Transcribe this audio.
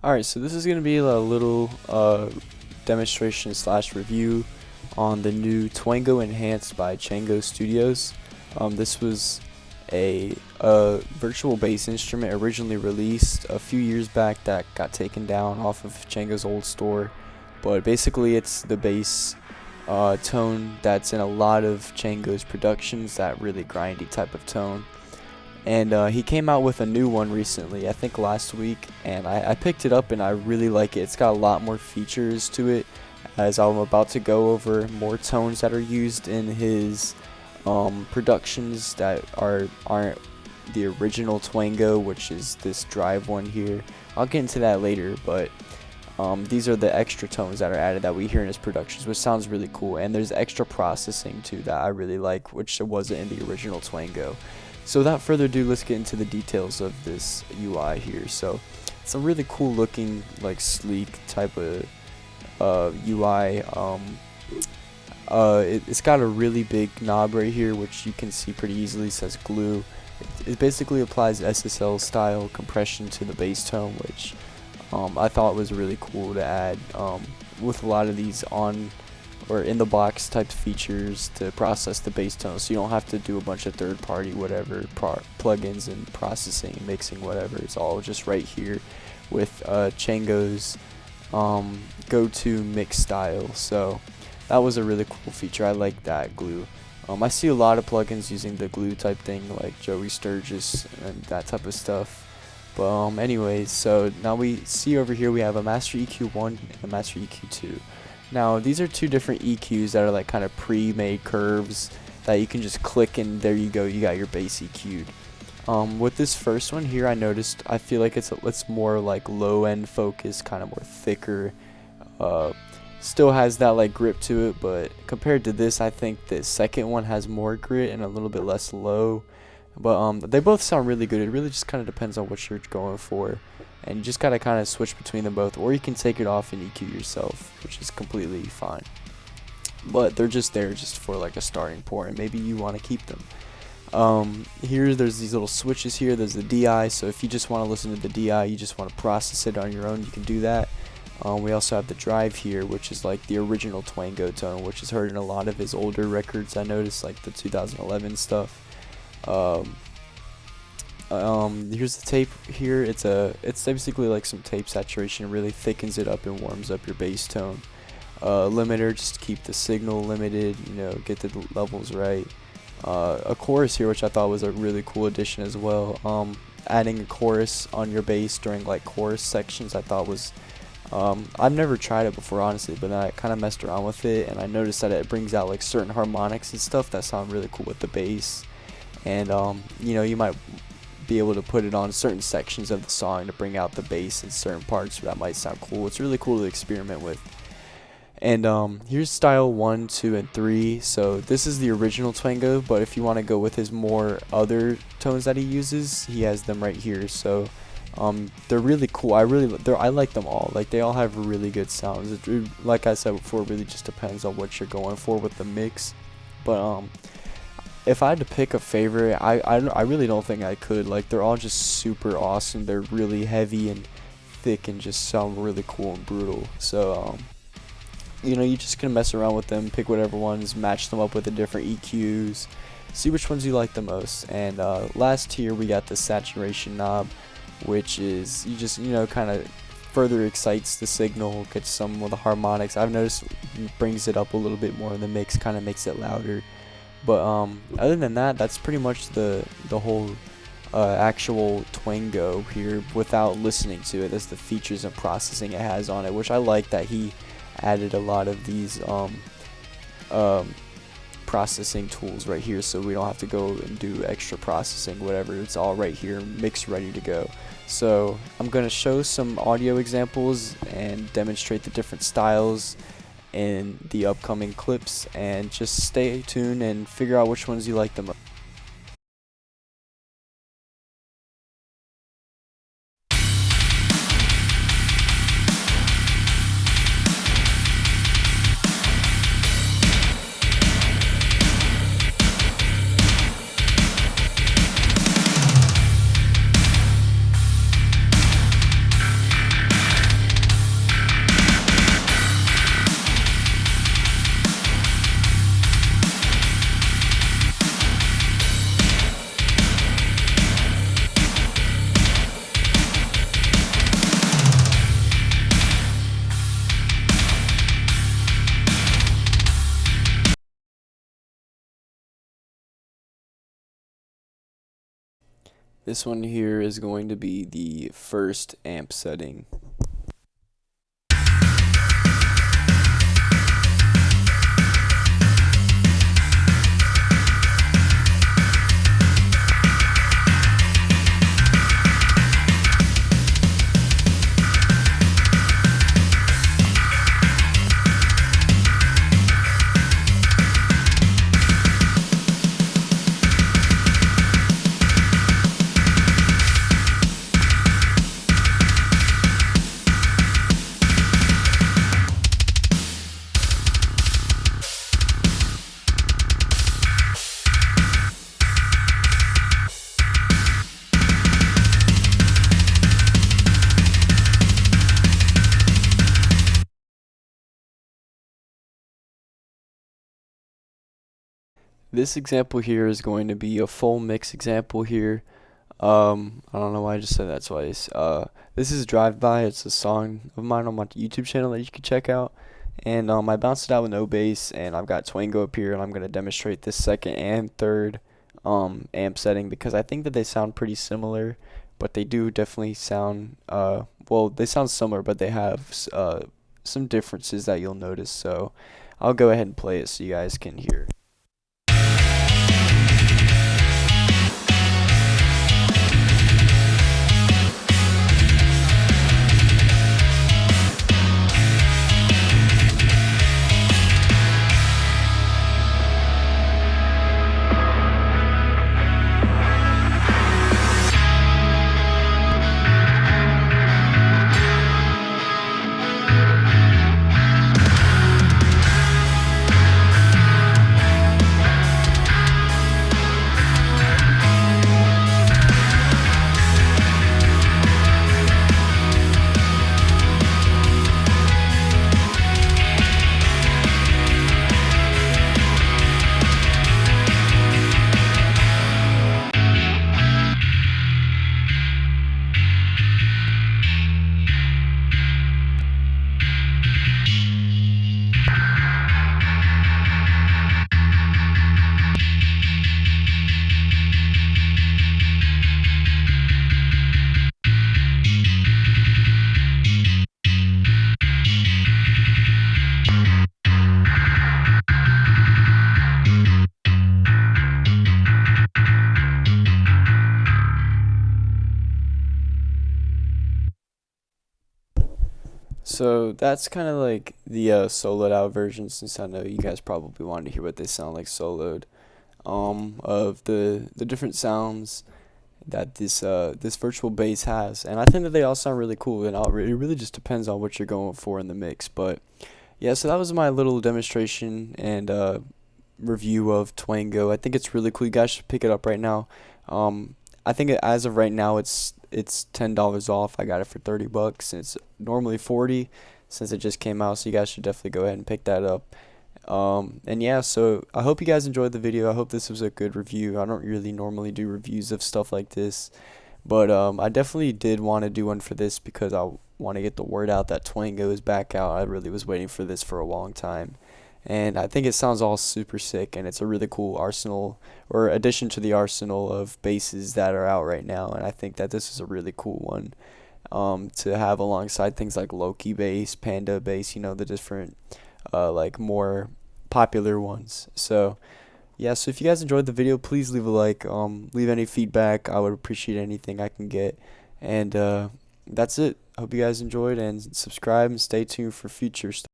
Alright, so this is going to be a little demonstration slash review on the new Twango Enhanced by Chango Studios. This was a virtual bass instrument originally released a few years back that got taken down off of Chango's old store. But basically it's the bass tone that's in a lot of Chango's productions, that really grindy type of tone. And he came out with a new one recently, I think last week, and I picked it up and I really like it. It's got a lot more features to it, as I'm about to go over more tones that are used in his productions that aren't the original Twango, which is this drive one here. I'll get into that later, but these are the extra tones that are added that we hear in his productions, which sounds really cool. And there's extra processing too that I really like, which wasn't in the original Twango. So without further ado, let's get into the details of this UI here. So it's a really cool looking, like, sleek type of UI. It's got a really big knob right here, which you can see pretty easily. It says glue. It basically applies SSL style compression to the bass tone, which I thought was really cool to add with a lot of these on or in the box type features to process the bass tone, so you don't have to do a bunch of third party whatever plugins and processing, mixing, whatever. It's all just right here with Chango's go-to mix style. So that was a really cool feature. I like that glue. I see a lot of plugins using the glue type thing, like Joey Sturgis and that type of stuff. But anyways, so now we see over here we have a Master EQ1 and a Master EQ2. Now these are two different EQs that are like kind of pre-made curves that you can just click and there you go, you got your bass EQ'd. With this first one here, I feel like it's more like low end focus, kind of more thicker. Still has that like grip to it, but compared to this, I think the second one has more grit and a little bit less low. But they both sound really good. It really just kind of depends on what you're going for, and you just gotta kind of switch between them both, or you can take it off and EQ yourself, which is completely fine. But they're just there just for like a starting point, and maybe you want to keep them. There's these little switches here. There's the DI, so if you just want to listen to the DI, you just want to process it on your own, you can do that. We also have the drive here, which is like the original Twango tone, which is heard in a lot of his older records. I noticed, like the 2011 stuff. Here's the tape here. It's basically like some tape saturation. It really thickens it up and warms up your bass tone. Limiter, just to keep the signal limited, get the levels right. A chorus here, which I thought was a really cool addition as well. Adding a chorus on your bass during like chorus sections, I thought was I've never tried it before, honestly, but then I kind of messed around with it and I noticed that it brings out like certain harmonics and stuff that sound really cool with the bass. And you might be able to put it on certain sections of the song to bring out the bass in certain parts that might sound cool. It's really cool to experiment with. And here's style 1, 2, and 3. So this is the original Twango, but if you want to go with his more other tones that he uses, he has them right here. So they're really cool. I like them all. Like, they all have really good sounds. Like I said before, it really just depends on what you're going for with the mix. But if I had to pick a favorite, I really don't think I could. Like, they're all just super awesome. They're really heavy and thick and just sound really cool and brutal. So you just can mess around with them, pick whatever ones, match them up with the different EQs, see which ones you like the most. And last here we got the saturation knob, which is you just kind of further excites the signal, gets some of the harmonics. I've noticed brings it up a little bit more in the mix, kind of makes it louder. But other than that, that's pretty much the whole actual Twango here without listening to it. That's the features and processing it has on it, which I like that he added a lot of these processing tools right here, so we don't have to go and do extra processing, whatever. It's all right here, mixed, ready to go. So I'm going to show some audio examples and demonstrate the different styles in the upcoming clips, and just stay tuned and figure out which ones you like the most. This one here is going to be the first amp setting. This example here is going to be a full mix example here. I don't know why I just said that twice. This is Drive By. It's a song of mine on my YouTube channel that you can check out. And I bounced it out with no bass, and I've got Twango up here, and I'm going to demonstrate this second and third amp setting because I think that they sound pretty similar, but they do definitely sound, well, they sound similar, but they have some differences that you'll notice. So I'll go ahead and play it so you guys can hear. So that's kind of like the soloed out version, since I know you guys probably wanted to hear what they sound like soloed. Of the different sounds that this virtual bass has, and I think that they all sound really cool. And it really just depends on what you're going for in the mix. But yeah, so that was my little demonstration and review of Twango. I think it's really cool. You guys should pick it up right now. I think as of right now, it's $10 off. I got it for $30. It's normally 40 since it just came out. So you guys should definitely go ahead and pick that up. And yeah, so I hope you guys enjoyed the video. I hope this was a good review. I don't really normally do reviews of stuff like this, but I definitely did want to do one for this because I want to get the word out that Twango is back out. I really was waiting for this for a long time, and I think it sounds all super sick, and it's a really cool arsenal or addition to the arsenal of basses that are out right now. And I think that this is a really cool one to have alongside things like Loki bass, Panda bass, the different like more popular ones. So yeah, so if you guys enjoyed the video, please leave a like, leave any feedback. I would appreciate anything I can get. And that's it. Hope you guys enjoyed, and subscribe and stay tuned for future stuff.